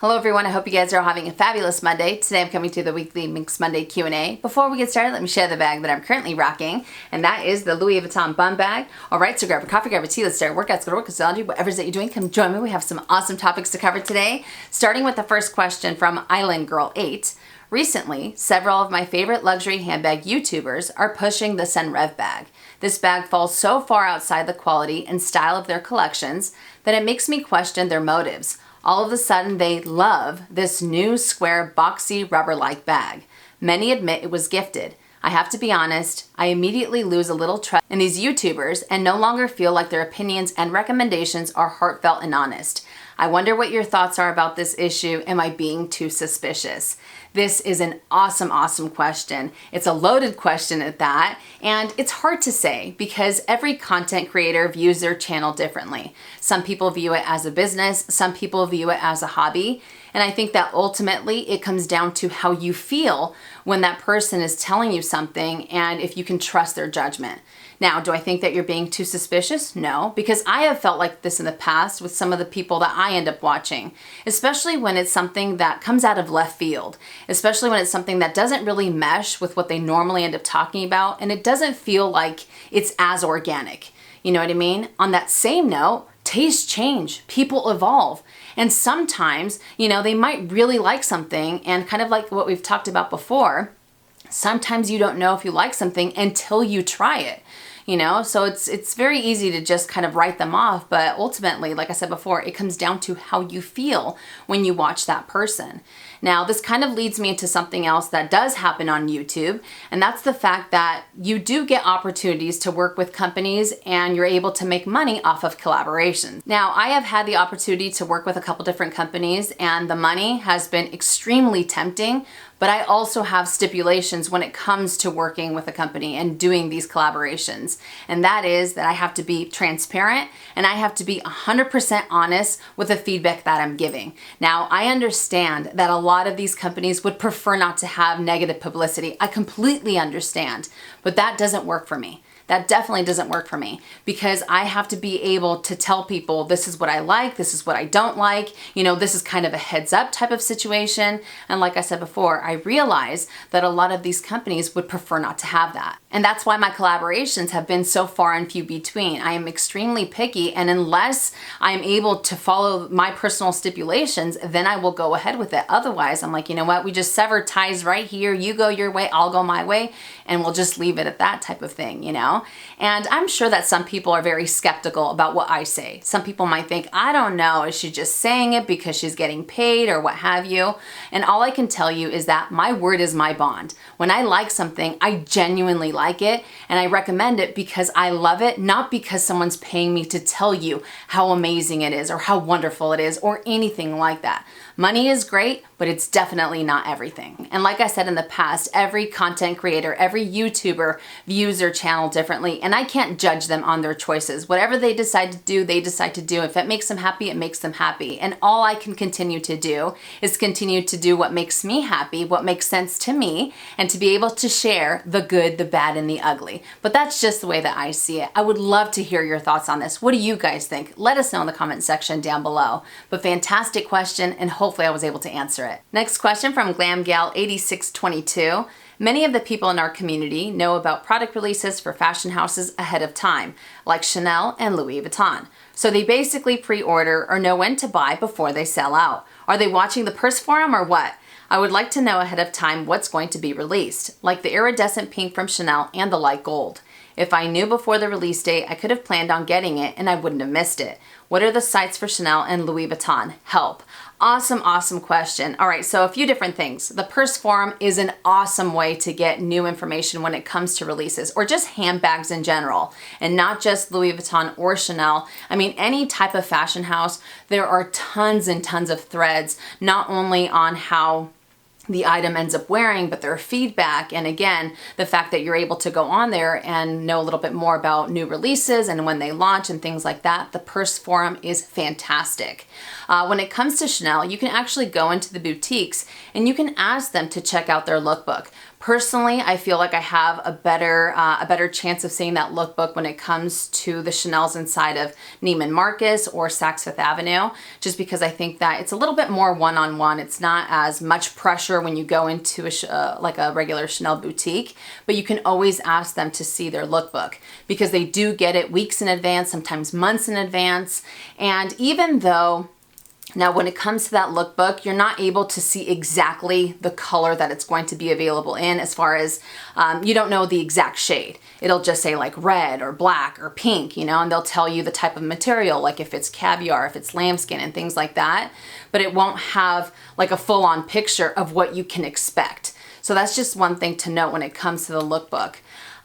Hello everyone, I hope you guys are all having a fabulous Monday. Today I'm coming to the weekly Minks Monday Q&A. Before we get started, let me share the bag that I'm currently rocking, and that is the Louis Vuitton bum bag. Alright, so grab a coffee, grab a tea, let's start workouts, go to work, astrology, whatever it is that you're doing, come join me. We have some awesome topics to cover today. Starting with the first question from Eyeliner Girl 8. Recently, several of my favorite luxury handbag YouTubers are pushing the Rev bag. This bag falls so far outside the quality and style of their collections that it makes me question their motives. All of a sudden, they love this new square, boxy, rubber-like bag. Many admit it was gifted. I have to be honest, I immediately lose a little trust in these YouTubers and no longer feel like their opinions and recommendations are heartfelt and honest. I wonder what your thoughts are about this issue. Am I being too suspicious? This is an awesome question. It's a loaded question at that, and it's hard to say because every content creator views their channel differently. Some people view it as a business, some people view it as a hobby, and I think that ultimately it comes down to how you feel when that person is telling you something and if you can trust their judgment. Now, do I think that you're being too suspicious? No, because I have felt like this in the past with some of the people that I end up watching, especially when it's something that comes out of left field, especially when it's something that doesn't really mesh with what they normally end up talking about, and it doesn't feel like it's as organic. You know what I mean? On that same note, tastes change, people evolve. And sometimes, they might really like something, and kind of like what we've talked about before, sometimes you don't know if you like something until you try it. So it's very easy to just kind of write them off, but ultimately, like I said before, it comes down to how you feel when you watch that person. Now, this kind of leads me into something else that does happen on YouTube, and that's the fact that you do get opportunities to work with companies and you're able to make money off of collaborations. Now, I have had the opportunity to work with a couple different companies and the money has been extremely tempting, but I also have stipulations when it comes to working with a company and doing these collaborations. And that is that I have to be transparent and I have to be 100% honest with the feedback that I'm giving. Now, I understand that a lot of these companies would prefer not to have negative publicity. I completely understand, but that doesn't work for me. That definitely doesn't work for me because I have to be able to tell people this is what I like, this is what I don't like, this is kind of a heads up type of situation. And like I said before, I realize that a lot of these companies would prefer not to have that. And that's why my collaborations have been so far and few between. I am extremely picky, and unless I'm able to follow my personal stipulations, then I will go ahead with it. Otherwise, I'm like, you know what, we just sever ties right here. You go your way, I'll go my way, and we'll just leave it at that type of thing, And I'm sure that some people are very skeptical about what I say. Some people might think, I don't know, is she just saying it because she's getting paid or what have you? And all I can tell you is that my word is my bond. When I like something, I genuinely like it, and I recommend it because I love it, not because someone's paying me to tell you how amazing it is or how wonderful it is or anything like that. Money is great, but it's definitely not everything. And like I said in the past, every content creator, every YouTuber views their channel differently, and I can't judge them on their choices. Whatever they decide to do, they decide to do. If it makes them happy, it makes them happy. And all I can continue to do is continue to do what makes me happy, what makes sense to me, and to be able to share the good, the bad, and the ugly. But that's just the way that I see it. I would love to hear your thoughts on this. What do you guys think? Let us know in the comment section down below. But fantastic question, and hopefully I was able to answer it. Next question from GlamGal8622. Many of the people in our community know about product releases for fashion houses ahead of time, like Chanel and Louis Vuitton. So they basically pre-order or know when to buy before they sell out. Are they watching the purse forum or what? I would like to know ahead of time what's going to be released, like the iridescent pink from Chanel and the light gold. If I knew before the release date, I could have planned on getting it and I wouldn't have missed it. What are the sites for Chanel and Louis Vuitton? Help. Awesome question. All right, so a few different things. The purse forum is an awesome way to get new information when it comes to releases or just handbags in general, and not just Louis Vuitton or Chanel. I mean, any type of fashion house, there are tons and tons of threads, not only on how the item ends up wearing, but their feedback. And again, the fact that you're able to go on there and know a little bit more about new releases and when they launch and things like that. The purse forum is fantastic. When it comes to Chanel, you can actually go into the boutiques and you can ask them to check out their lookbook. Personally, I feel like I have a better chance of seeing that lookbook when it comes to the Chanel's inside of Neiman Marcus or Saks Fifth Avenue, just because I think that it's a little bit more one-on-one. It's not as much pressure when you go into like a regular Chanel boutique, but you can always ask them to see their lookbook because they do get it weeks in advance, sometimes months in advance. And even though now, when it comes to that lookbook, you're not able to see exactly the color that it's going to be available in, as far as you don't know the exact shade. It'll just say like red or black or pink, you know, and they'll tell you the type of material, like if it's caviar, if it's lambskin and things like that, but it won't have like a full-on picture of what you can expect. So that's just one thing to note when it comes to the lookbook.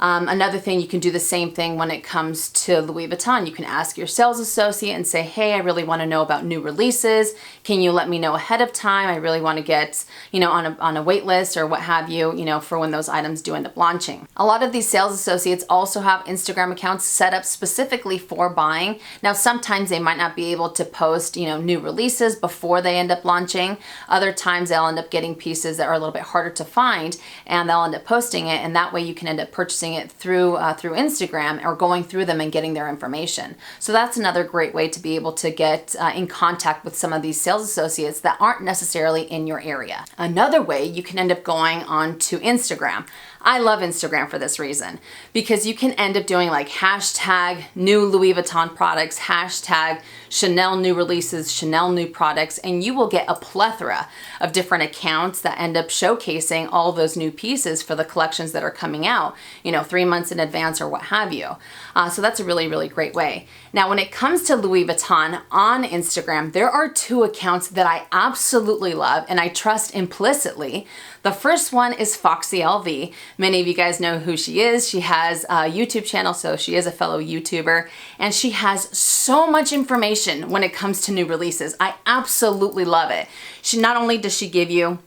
Another thing, you can do the same thing when it comes to Louis Vuitton. You can ask your sales associate and say, hey, I really want to know about new releases. Can you let me know ahead of time? I really want to get, you know, on a wait list or what have you, you know, for when those items do end up launching. A lot of these sales associates also have Instagram accounts set up specifically for buying. Now, sometimes they might not be able to post, you know, new releases before they end up launching. Other times they'll end up getting pieces that are a little bit harder to find and they'll end up posting it, and that way you can end up purchasing it through Instagram or going through them and getting their information. So that's another great way to be able to get in contact with some of these sales associates that aren't necessarily in your area. Another way, you can end up going on to Instagram. I love Instagram for this reason, because you can end up doing like hashtag new Louis Vuitton products, hashtag Chanel new releases, Chanel new products, and you will get a plethora of different accounts that end up showcasing all those new pieces for the collections that are coming out, you know, 3 months in advance or what have you. So that's a really, really great way. Now, when it comes to Louis Vuitton on Instagram, there are 2 accounts that I absolutely love and I trust implicitly. The first one is Foxy LV. Many of you guys know who she is. She has a YouTube channel, so she is a fellow YouTuber, and she has so much information when it comes to new releases. I absolutely love it. Not only does she give you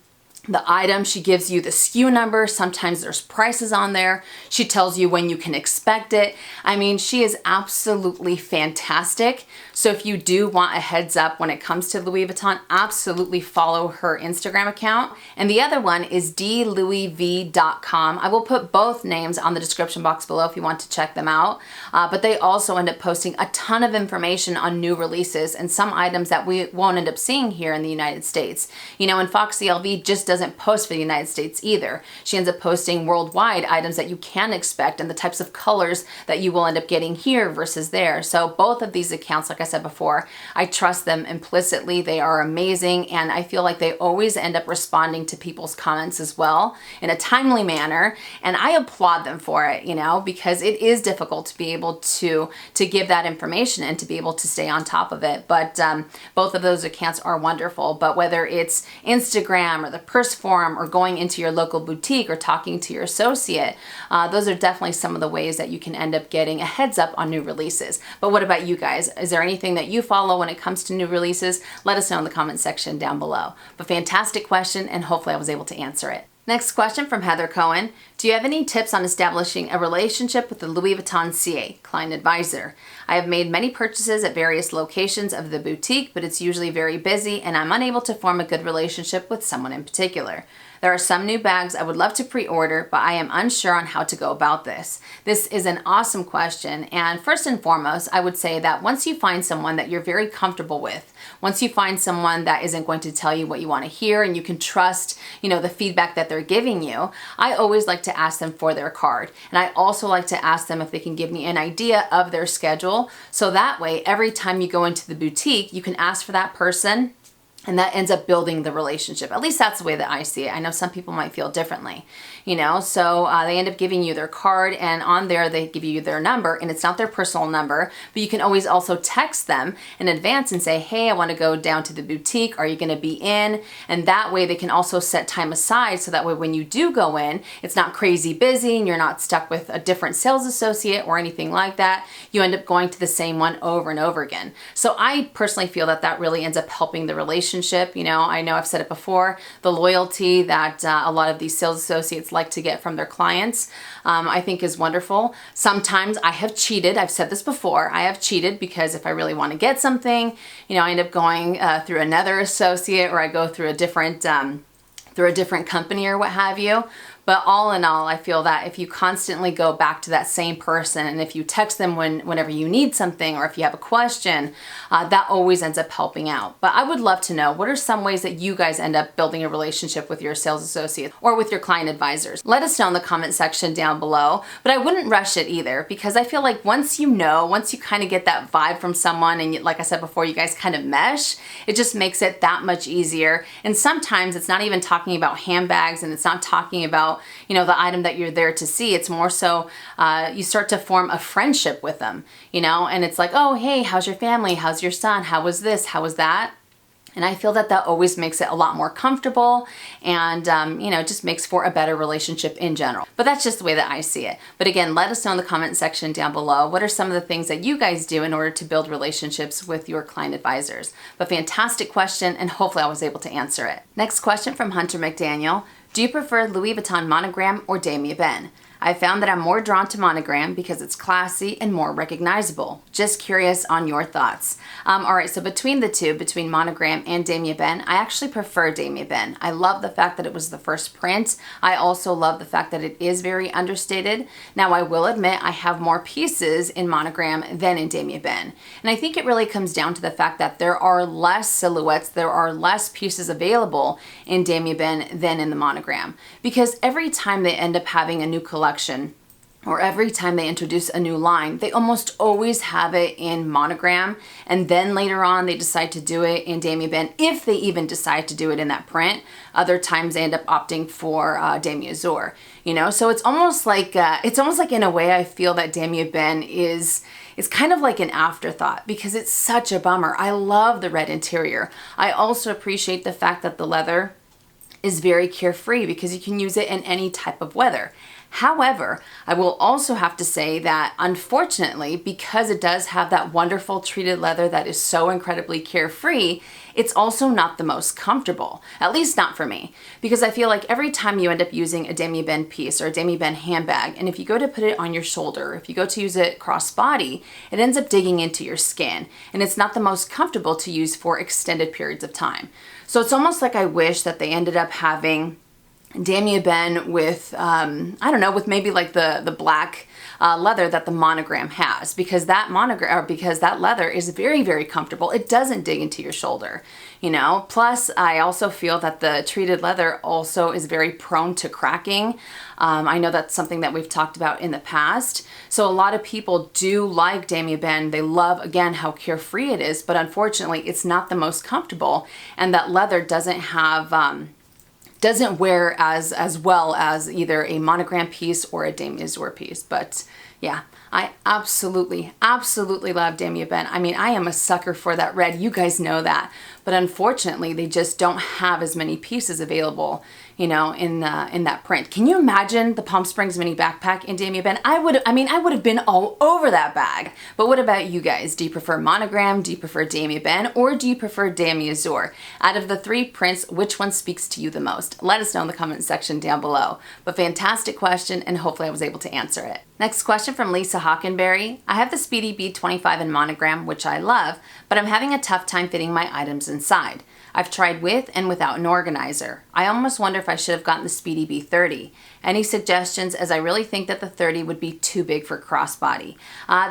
the item, she gives you the SKU number. Sometimes there's prices on there. She tells you when you can expect it. I mean, she is absolutely fantastic. So if you do want a heads up when it comes to Louis Vuitton, absolutely follow her Instagram account. And the other one is dlouisv.com. I will put both names on the description box below if you want to check them out. But they also end up posting a ton of information on new releases and some items that we won't end up seeing here in the United States. You know, and Foxy LV just doesn't post for the United States either. She ends up posting worldwide items that you can expect and the types of colors that you will end up getting here versus there. So both of these accounts, like I said before, I trust them implicitly. They are amazing, and I feel like they always end up responding to people's comments as well in a timely manner, and I applaud them for it, you know, because it is difficult to be able to give that information and to be able to stay on top of it. But both of those accounts are wonderful. But whether it's Instagram or the forum or going into your local boutique or talking to your associate, those are definitely some of the ways that you can end up getting a heads up on new releases. But what about you guys? Is there anything that you follow when it comes to new releases? Let us know in the comment section down below. But fantastic question, and hopefully I was able to answer it. Next question from Heather Cohen. Do you have any tips on establishing a relationship with the Louis Vuitton CA, client advisor? I have made many purchases at various locations of the boutique, but it's usually very busy and I'm unable to form a good relationship with someone in particular. There are some new bags I would love to pre-order, but I am unsure on how to go about this. This is an awesome question, and first and foremost, I would say that once you find someone that you're very comfortable with, once you find someone that isn't going to tell you what you want to hear and you can trust, you know, the feedback that they're giving you, I always like to ask them for their card. And I also like to ask them if they can give me an idea of their schedule. So that way, every time you go into the boutique, you can ask for that person, and that ends up building the relationship. At least that's the way that I see it. I know some people might feel differently, you know, so they end up giving you their card, and on there they give you their number, and it's not their personal number, but you can always also text them in advance and say, hey, I want to go down to the boutique. Are you going to be in? And that way they can also set time aside, so that way when you do go in, it's not crazy busy and you're not stuck with a different sales associate or anything like that. You end up going to the same one over and over again. So I personally feel that that really ends up helping the relationship. You know, I know I've said it before, the loyalty that a lot of these sales associates like to get from their clients, I think is wonderful. Sometimes I have cheated. I've said this before. I have cheated because if I really want to get something, you know, I end up going through another associate, or I go through a different company or what have you. But all in all, I feel that if you constantly go back to that same person, and if you text them whenever you need something, or if you have a question, that always ends up helping out. But I would love to know, what are some ways that you guys end up building a relationship with your sales associates or with your client advisors? Let us know in the comment section down below. But I wouldn't rush it either, because I feel like once you kind of get that vibe from someone, and like I said before, you guys kind of mesh, it just makes it that much easier. And sometimes it's not even talking about handbags, and it's not talking about, you know, the item that you're there to see. It's more so you start to form a friendship with them, you know, and it's like, oh, hey, how's your family? How's your son? How was this? How was that? And I feel that that always makes it a lot more comfortable, and, you know, just makes for a better relationship in general. But that's just the way that I see it. But again, let us know in the comment section down below, what are some of the things that you guys do in order to build relationships with your client advisors? But fantastic question, and hopefully I was able to answer it. Next question from Hunter McDaniel. Do you prefer Louis Vuitton Monogram or Demi Be? I found that I'm more drawn to Monogram because it's classy and more recognizable. Just curious on your thoughts. All right, so between the two, between Monogram and Demi Be, I actually prefer Demi Be. I love the fact that it was the first print. I also love the fact that it is very understated. Now, I will admit I have more pieces in Monogram than in Demi Be. And I think it really comes down to the fact that there are less silhouettes, there are less pieces available in Demi Be than in the Monogram. Because every time they end up having a new collection, or every time they introduce a new line, they almost always have it in Monogram, and then later on they decide to do it in Demi Be, if they even decide to do it in that print. Other times they end up opting for Demi Azur, you know? So it's almost like in a way I feel that Demi Be is kind of like an afterthought, because it's such a bummer. I love the red interior. I also appreciate the fact that the leather is very carefree, because you can use it in any type of weather. However, I will also have to say that unfortunately, because it does have that wonderful treated leather that is so incredibly carefree, it's also not the most comfortable, at least not for me, because I feel like every time you end up using a Demi Be piece or a Demi Be handbag, and if you go to put it on your shoulder, if you go to use it cross body, it ends up digging into your skin, and it's not the most comfortable to use for extended periods of time. So it's almost like I wish that they ended up having Demi Be with, I don't know, with maybe like the black leather that the Monogram has, because that leather is very, very comfortable. It doesn't dig into your shoulder, you know. Plus, I also feel that the treated leather also is very prone to cracking. I know that's something that we've talked about in the past. So a lot of people do like Demi Be. They love, again, how carefree it is, but unfortunately, it's not the most comfortable, and that leather doesn't have doesn't wear as well as either a Monogram piece or a Demi Azur piece. But yeah, I absolutely love Demi Be. I mean, I am a sucker for that red. You guys know that. But unfortunately, they just don't have as many pieces available, you know, in that print. Can you imagine the Palm Springs mini backpack in Demi Be? I would have been all over that bag. But what about you guys? Do you prefer Monogram? Do you prefer Demi Be? Or do you prefer Demi Azur? Out of the three prints, which one speaks to you the most? Let us know in the comment section down below. But fantastic question, and hopefully I was able to answer it. Next question from Lisa Hockenberry. I have the Speedy Be 25 in Monogram, which I love, but I'm having a tough time fitting my items inside. I've tried with and without an organizer. I almost wonder if I should have gotten the Speedy Be 30. Any suggestions, as I really think that the 30 would be too big for crossbody?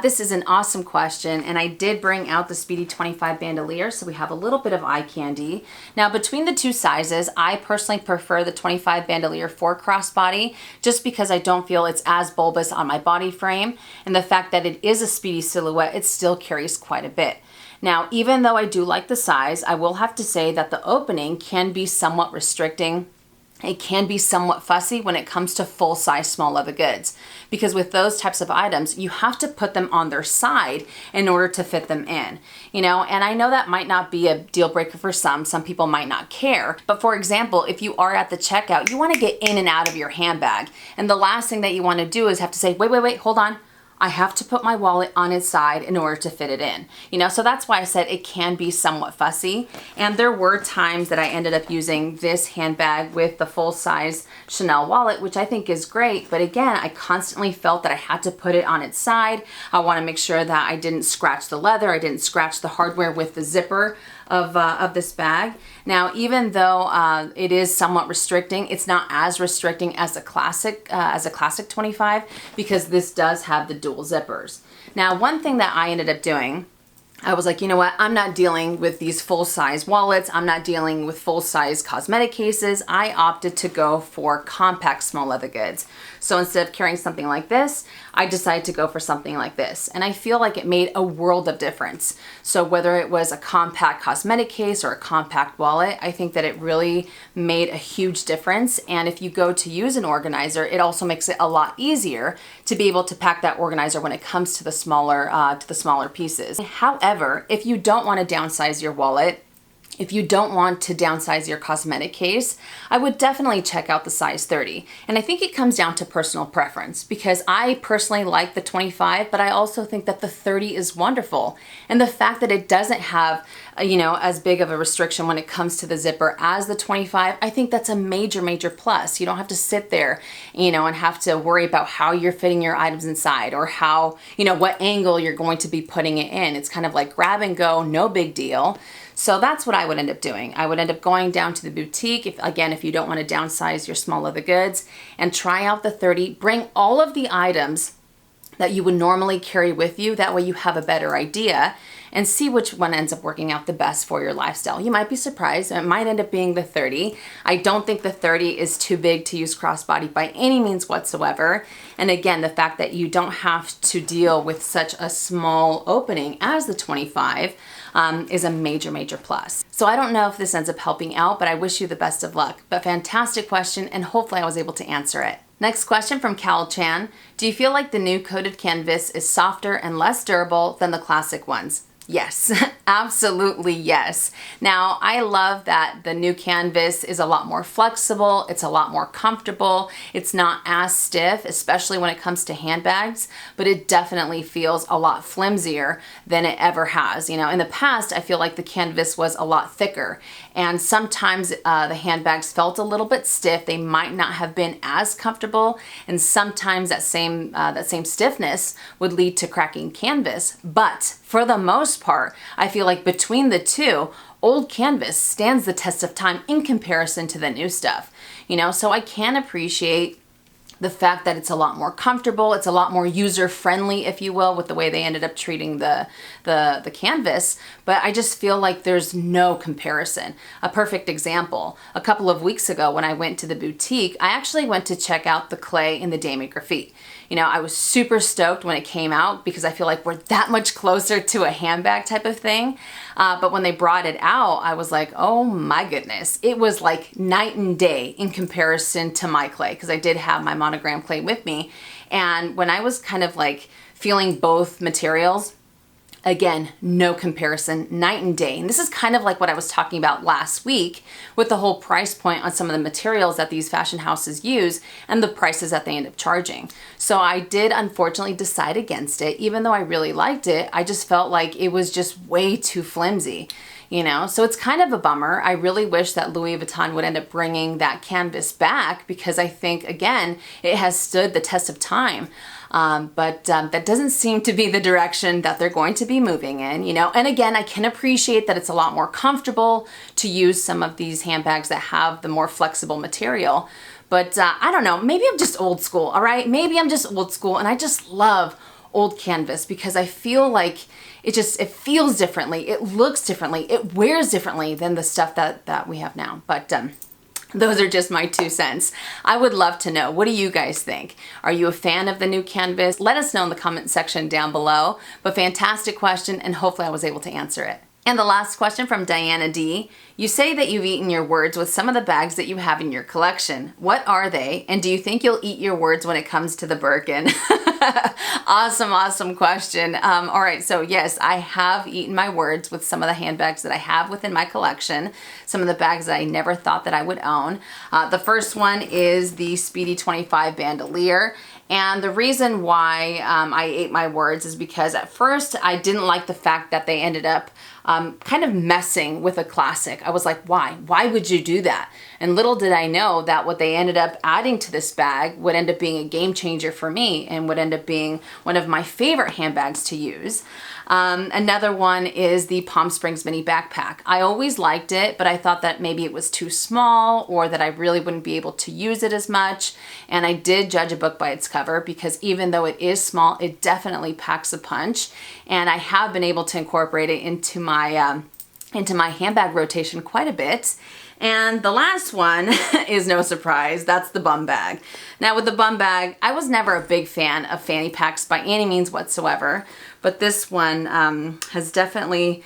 This is an awesome question, and I did bring out the Speedy 25 bandolier, so we have a little bit of eye candy. Now, between the two sizes, I personally prefer the 25 bandolier for crossbody, just because I don't feel it's as bulbous on my body frame, and the fact that it is a Speedy silhouette, it still carries quite a bit. Now, even though I do like the size, I will have to say that the opening can be somewhat restricting. It can be somewhat fussy when it comes to full-size small leather goods, because with those types of items, you have to put them on their side in order to fit them in, you know. And I know that might not be a deal breaker for some people might not care, but for example, if you are at the checkout, you want to get in and out of your handbag, and the last thing that you want to do is have to say, wait, hold on, I have to put my wallet on its side in order to fit it in, you know. So that's why I said it can be somewhat fussy. And there were times that I ended up using this handbag with the full-size Chanel wallet, which I think is great. But again, I constantly felt that I had to put it on its side. I want to make sure that I didn't scratch the leather, I didn't scratch the hardware with the zipper. of this bag. Now, even though it is somewhat restricting, it's not as restricting as a classic 25 because this does have the dual zippers. Now, one thing that I ended up doing, I was like, you know what? I'm not dealing with these full-size wallets. I'm not dealing with full-size cosmetic cases. I opted to go for compact small leather goods. So instead of carrying something like this, I decided to go for something like this. And I feel like it made a world of difference. So whether it was a compact cosmetic case or a compact wallet, I think that it really made a huge difference. And if you go to use an organizer, it also makes it a lot easier to be able to pack that organizer when it comes to the smaller pieces. However, if you don't want to downsize your wallet, if you don't want to downsize your cosmetic case, I would definitely check out the size 30. And I think it comes down to personal preference because I personally like the 25, but I also think that the 30 is wonderful. And the fact that it doesn't have, as big of a restriction when it comes to the zipper as the 25, I think that's a major, major plus. You don't have to sit there, and have to worry about how you're fitting your items inside or how, what angle you're going to be putting it in. It's kind of like grab and go, no big deal. So that's what I would end up doing. I would end up going down to the boutique, if you don't want to downsize your small leather goods, and try out the 30. Bring all of the items that you would normally carry with you. That way you have a better idea and see which one ends up working out the best for your lifestyle. You might be surprised. It might end up being the 30. I don't think the 30 is too big to use crossbody by any means whatsoever. And again, the fact that you don't have to deal with such a small opening as the 25 is a major, major plus. So I don't know if this ends up helping out, but I wish you the best of luck. But fantastic question, and hopefully I was able to answer it. Next question from Cal Chan. Do you feel like the new coated canvas is softer and less durable than the classic ones? Yes, absolutely yes. Now, I love that the new canvas is a lot more flexible. It's a lot more comfortable. It's not as stiff, especially when it comes to handbags, but it definitely feels a lot flimsier than it ever has. In the past, I feel like the canvas was a lot thicker, and sometimes the handbags felt a little bit stiff. They might not have been as comfortable, and sometimes that same stiffness would lead to cracking canvas. But for the most part, I feel like between the two, old canvas stands the test of time in comparison to the new stuff. So I can appreciate the fact that it's a lot more comfortable, it's a lot more user-friendly, if you will, with the way they ended up treating the canvas, but I just feel like there's no comparison. A perfect example, a couple of weeks ago when I went to the boutique, I actually went to check out the clay in the Demi graphite. I was super stoked when it came out because I feel like we're that much closer to a handbag type of thing. But when they brought it out, I was like, oh my goodness. It was like night and day in comparison to my clay because I did have my Monogram clay with me. And when I was kind of like feeling both materials, again, no comparison, night and day. And this is kind of like what I was talking about last week with the whole price point on some of the materials that these fashion houses use and the prices that they end up charging. So I did unfortunately decide against it. Even though I really liked it, I just felt like it was just way too flimsy. So it's kind of a bummer. I really wish that Louis Vuitton would end up bringing that canvas back because I think, again, it has stood the test of time. But that doesn't seem to be the direction that they're going to be moving in, And again, I can appreciate that it's a lot more comfortable to use some of these handbags that have the more flexible material. But I don't know, maybe I'm just old school, all right? Maybe I'm just old school and I just love old canvas because I feel like it feels differently, it looks differently, it wears differently than the stuff that we have now. But those are just my 2 cents. I would love to know, what do you guys think? Are you a fan of the new canvas? Let us know in the comment section down below. But fantastic question, and hopefully I was able to answer it. And the last question from Diana D. You say that you've eaten your words with some of the bags that you have in your collection. What are they? And do you think you'll eat your words when it comes to the Birkin? Awesome question. All right, so yes, I have eaten my words with some of the handbags that I have within my collection, some of the bags that I never thought that I would own. The first one is the Speedy 25 bandolier. And the reason why I ate my words is because at first I didn't like the fact that they ended up kind of messing with a classic. I was like, why? Why would you do that? And little did I know that what they ended up adding to this bag would end up being a game changer for me and would end up being one of my favorite handbags to use. Another one is the Palm Springs mini backpack. I always liked it, but I thought that maybe it was too small or that I really wouldn't be able to use it as much. And I did judge a book by its cover, because even though it is small, it definitely packs a punch. And I have been able to incorporate it into my handbag rotation quite a bit. And the last one is no surprise, that's the bum bag. Now with the bum bag, I was never a big fan of fanny packs by any means whatsoever, but this one has definitely,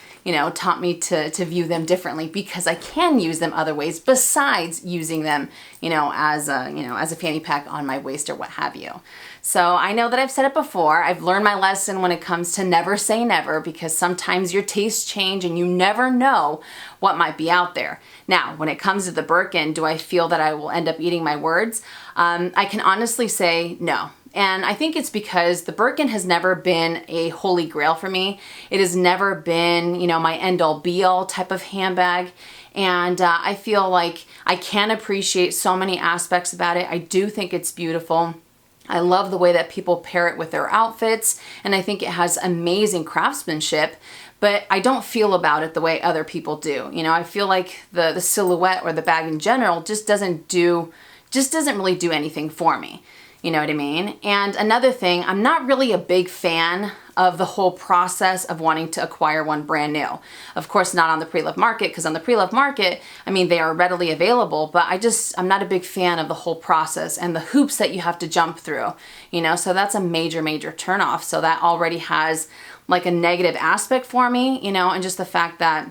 taught me to view them differently, because I can use them other ways besides using them, as a fanny pack on my waist or what have you. So I know that I've said it before, I've learned my lesson when it comes to never say never, because sometimes your tastes change and you never know what might be out there. Now, when it comes to the Birkin, do I feel that I will end up eating my words? I can honestly say no. And I think it's because the Birkin has never been a holy grail for me. It has never been, my end-all be-all type of handbag. And I feel like I can appreciate so many aspects about it. I do think it's beautiful. I love the way that people pair it with their outfits, and I think it has amazing craftsmanship, but I don't feel about it the way other people do. I feel like the silhouette or the bag in general just doesn't really do anything for me. You know what I mean? And another thing, I'm not really a big fan of the whole process of wanting to acquire one brand new. Of course, not on the pre-loved market, because on the pre-loved market, they are readily available, but I'm not a big fan of the whole process and the hoops that you have to jump through, so that's a major, major turnoff. So that already has like a negative aspect for me, and just the fact that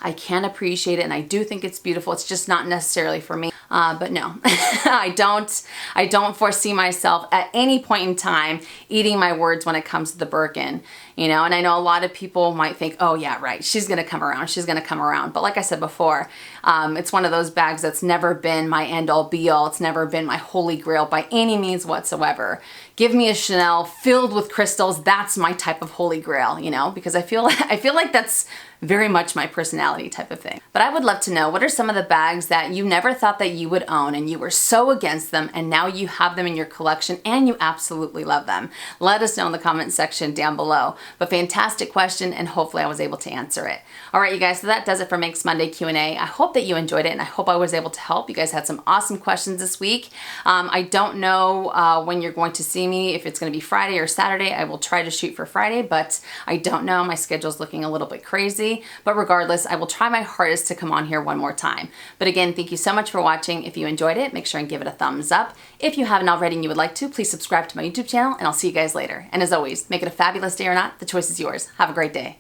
I can appreciate it and I do think it's beautiful. It's just not necessarily for me. But no, I don't foresee myself at any point in time eating my words when it comes to the Birkin, and I know a lot of people might think, oh yeah, right, she's gonna come around. But like I said before, it's one of those bags that's never been my end-all be-all. It's never been my holy grail by any means whatsoever. Give me a Chanel filled with crystals, that's my type of holy grail, because I feel like that's very much my personality type of thing. But I would love to know, what are some of the bags that you never thought that you would own and you were so against them, and now you have them in your collection and you absolutely love them? Let us know in the comment section down below. But fantastic question, and hopefully I was able to answer it. All right, you guys, so that does it for Minks Monday Q&A. I hope that you enjoyed it, and I hope I was able to help. You guys had some awesome questions this week. I don't know when you're going to see me, if it's going to be Friday or Saturday. I will try to shoot for Friday, but I don't know. My schedule's looking a little bit crazy. But regardless, I will try my hardest to come on here one more time. But again, thank you so much for watching. If you enjoyed it, make sure and give it a thumbs up. If you haven't already and you would like to, please subscribe to my YouTube channel, and I'll see you guys later. And as always, make it a fabulous day or not, the choice is yours. Have a great day.